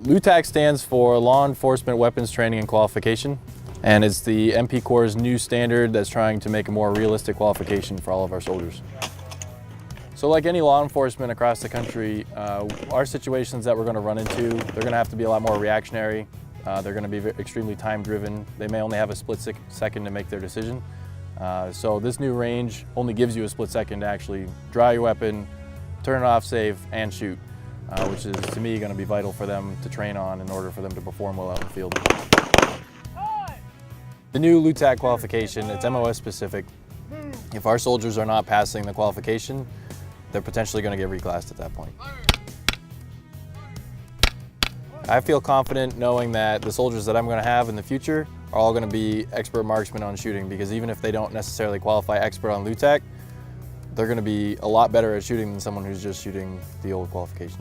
LEWTAQ stands for Law Enforcement Weapons Training and Qualification, and it's the MP Corps' new standard that's trying to make a more realistic qualification for all of our soldiers. So like any law enforcement across the country, our situations that we're going to run into, they're going to have to be a lot more reactionary. They're going to be extremely time-driven. They may only have a split second to make their decision. So this new range only gives you a split second to actually draw your weapon, turn it off safe, and shoot, which is, to me, going to be vital for them to train on in order for them to perform well out in the field. The new LEWTAQ qualification, it's MOS specific. If our soldiers are not passing the qualification, they're potentially going to get reclassed at that point. I feel confident knowing that the soldiers that I'm going to have in the future are all going to be expert marksmen on shooting, because even if they don't necessarily qualify expert on LEWTAQ, they're going to be a lot better at shooting than someone who's just shooting the old qualification.